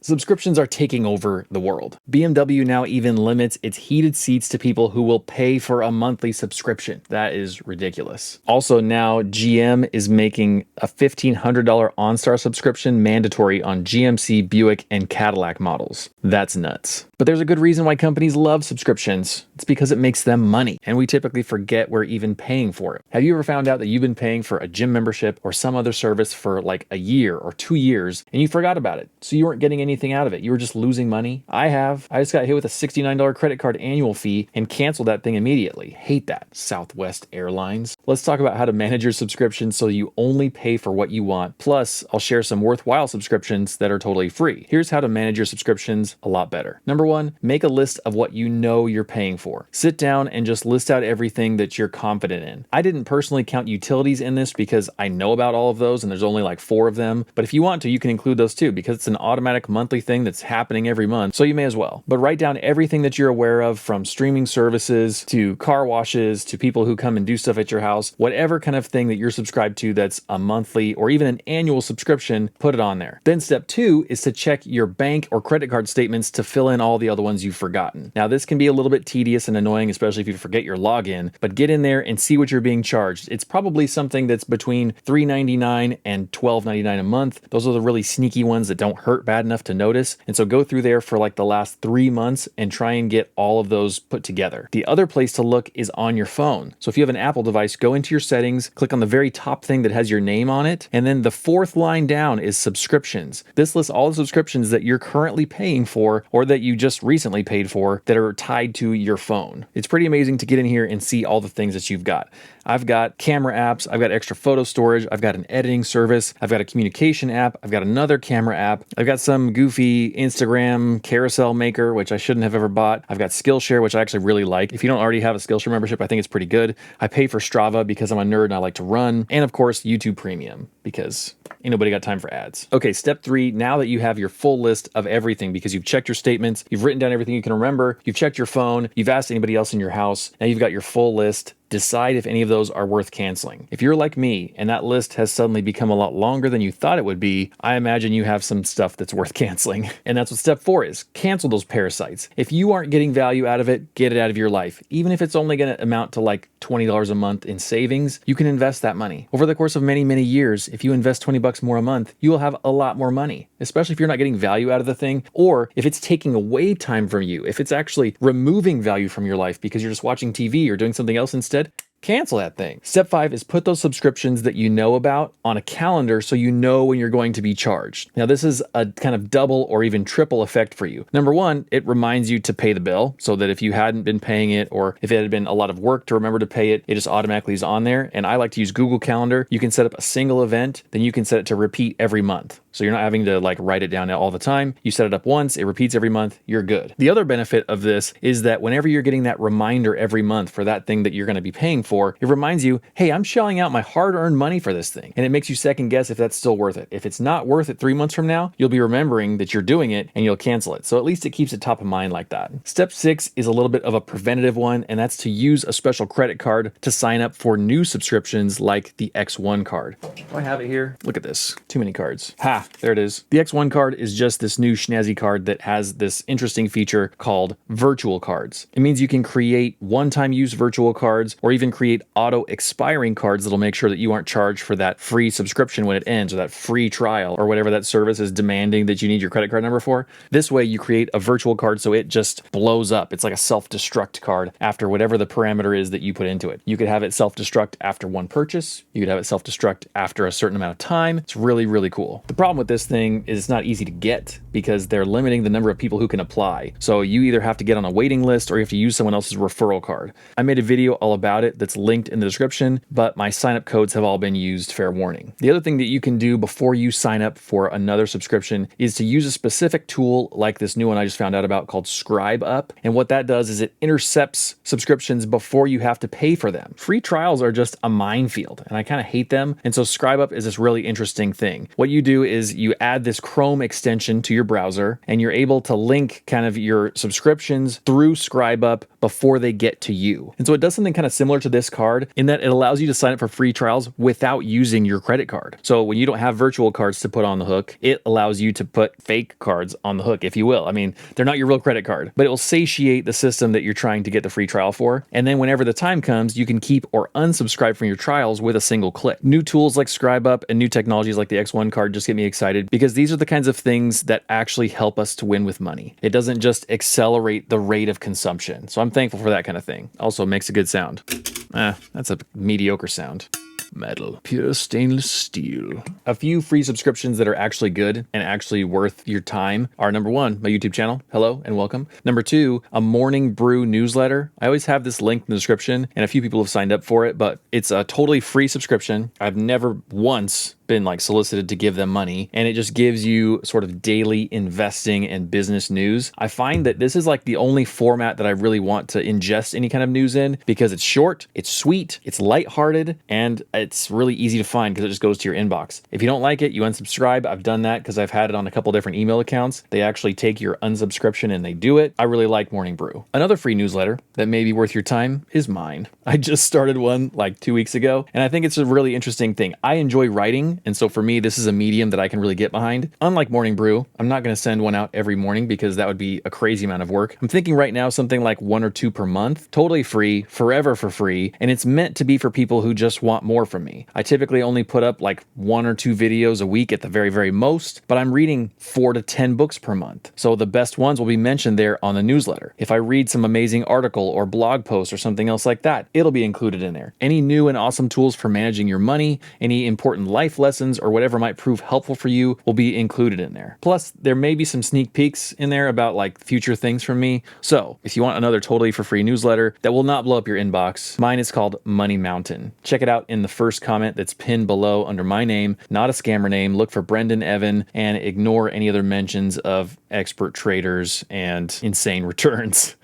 Subscriptions are taking over the world. BMW now even limits its heated seats to people who will pay for a monthly subscription. That is ridiculous. Also, now GM is making a $1,500 OnStar subscription mandatory on GMC, Buick, and Cadillac models. That's nuts. But there's a good reason why companies love subscriptions. It's because it makes them money, and we typically forget we're even paying for it. Have you ever found out that you've been paying for a gym membership or some other service for like a year or 2 years, and you forgot about it, so you weren't getting anything out of it? You were just losing money? I have. I just got hit with a $69 credit card annual fee and canceled that thing immediately. Hate that. Southwest Airlines. Let's talk about how to manage your subscription so you only pay for what you want. Plus, I'll share some worthwhile subscriptions that are totally free. Here's how to manage your subscriptions a lot better. Number one, make a list of what you know you're paying for. Sit down and just list out everything that you're confident in. I didn't personally count utilities in this because I know about all of those and there's only like 4 of them. But if you want to, you can include those too because it's an automatic monthly thing that's happening every month. So you may as well. But write down everything that you're aware of, from streaming services to car washes to people who come and do stuff at your house. Whatever kind of thing that you're subscribed to that's a monthly or even an annual subscription, put it on there. Then step 2 is to check your bank or credit card statements to fill in all the other ones you've forgotten. Now, this can be a little bit tedious and annoying, especially if you forget your login, but get in there and see what you're being charged. It's probably something that's between $3.99 and $12.99 a month. Those are the really sneaky ones that don't hurt bad enough to notice. And so go through there for like the last 3 months and try and get all of those put together. The other place to look is on your phone. So if you have an Apple device, go into your settings, click on the very top thing that has your name on it, and then the 4th line down is subscriptions. This lists all the subscriptions that you're currently paying for or that you just recently paid for that are tied to your phone. It's pretty amazing to get in here and see all the things that you've got. I've got camera apps, I've got extra photo storage, I've got an editing service, I've got a communication app, I've got another camera app, I've got some goofy Instagram carousel maker, which I shouldn't have ever bought. I've got Skillshare, which I actually really like. If you don't already have a Skillshare membership, I think it's pretty good. I pay for Strava because I'm a nerd and I like to run. And of course, YouTube Premium, because ain't nobody got time for ads. Okay, step 3, now that you have your full list of everything because you've checked your statements, you've written down everything you can remember, you've checked your phone, you've asked anybody else in your house, now you've got your full list. Decide if any of those are worth canceling. If you're like me and that list has suddenly become a lot longer than you thought it would be, I imagine you have some stuff that's worth canceling. And that's what step 4 is. Cancel those parasites. If you aren't getting value out of it, get it out of your life. Even if it's only going to amount to like $20 a month in savings, you can invest that money. Over the course of many, many years, if you invest $20 more a month, you will have a lot more money, especially if you're not getting value out of the thing, or if it's taking away time from you, if it's actually removing value from your life because you're just watching TV or doing something else instead. Cancel that thing. Step 5 is put those subscriptions that you know about on a calendar so you know when you're going to be charged. Now, this is a kind of double or even triple effect for you. Number 1, it reminds you to pay the bill so that if you hadn't been paying it or if it had been a lot of work to remember to pay it, it just automatically is on there. And I like to use Google Calendar. You can set up a single event, then you can set it to repeat every month. So you're not having to like write it down all the time. You set it up once, it repeats every month, you're good. The other benefit of this is that whenever you're getting that reminder every month for that thing that you're going to be paying for, it reminds you, hey, I'm shelling out my hard-earned money for this thing. And it makes you second guess if that's still worth it. If it's not worth it 3 months from now, you'll be remembering that you're doing it and you'll cancel it. So at least it keeps it top of mind like that. Step 6 is a little bit of a preventative one, and that's to use a special credit card to sign up for new subscriptions like the X1 card. Do I have it here? Look at this. Too many cards. Ha! There it is. The X1 card is just this new snazzy card that has this interesting feature called virtual cards. It means you can create one-time use virtual cards or even create auto-expiring cards that'll make sure that you aren't charged for that free subscription when it ends or that free trial or whatever that service is demanding that you need your credit card number for. This way you create a virtual card so it just blows up. It's like a self-destruct card after whatever the parameter is that you put into it. You could have it self-destruct after one purchase. You could have it self-destruct after a certain amount of time. It's really, really cool. The problem with this thing is it's not easy to get because they're limiting the number of people who can apply. So you either have to get on a waiting list or you have to use someone else's referral card. I made a video all about it that's linked in the description, but my sign-up codes have all been used, fair warning. The other thing that you can do before you sign up for another subscription is to use a specific tool like this new one I just found out about called ScribeUp. And what that does is it intercepts subscriptions before you have to pay for them. Free trials are just a minefield and I kind of hate them. And so ScribeUp is this really interesting thing. What you do is you add this Chrome extension to your browser and you're able to link kind of your subscriptions through ScribeUp before they get to you. And so it does something kind of similar to this card in that it allows you to sign up for free trials without using your credit card. So when you don't have virtual cards to put on the hook, it allows you to put fake cards on the hook, if you will. I mean, they're not your real credit card, but it will satiate the system that you're trying to get the free trial for. And then whenever the time comes, you can keep or unsubscribe from your trials with a single click. New tools like ScribeUp and new technologies like the X1 card just get me excited because these are the kinds of things that actually help us to win with money. It doesn't just accelerate the rate of consumption. So I'm thankful for that kind of thing. Also makes a good sound. That's a mediocre sound. Metal. Pure stainless steel. A few free subscriptions that are actually good and actually worth your time are number one, my YouTube channel. Hello and welcome. Number two, a morning brew newsletter. I always have this link in the description and a few people have signed up for it, but it's a totally free subscription. I've never once been like solicited to give them money, and it just gives you sort of daily investing and business news. I find that this is like the only format that I really want to ingest any kind of news in because it's short, it's sweet, it's lighthearted, and it's really easy to find because it just goes to your inbox. If you don't like it, you unsubscribe. I've done that because I've had it on a couple different email accounts. They actually take your unsubscription and they do it. I really like Morning Brew. Another free newsletter that may be worth your time is mine. I just started one like 2 weeks ago, and I think it's a really interesting thing. I enjoy writing, and so for me, this is a medium that I can really get behind. Unlike Morning Brew, I'm not going to send one out every morning because that would be a crazy amount of work. I'm thinking right now something like 1 or 2 per month, totally free, forever for free, and it's meant to be for people who just want more from me. I typically only put up like 1 or 2 videos a week at the very, very most, but I'm reading 4 to 10 books per month. So the best ones will be mentioned there on the newsletter. If I read some amazing article or blog post or something else like that, it'll be included in there. Any new and awesome tools for managing your money, any important life lessons, or whatever might prove helpful for you will be included in there. Plus, there may be some sneak peeks in there about like future things from me. So if you want another totally for free newsletter that will not blow up your inbox, mine is called Money Mountain. Check it out in the first comment that's pinned below under my name, not a scammer name. Look for Brendan Evan and ignore any other mentions of expert traders and insane returns.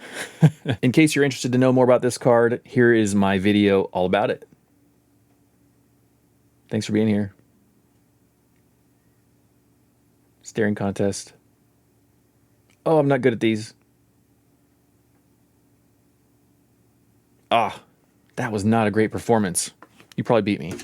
In case you're interested to know more about this card, here is my video all about it. Thanks for being here. Staring contest. Oh, I'm not good at these. That was not a great performance. You probably beat me.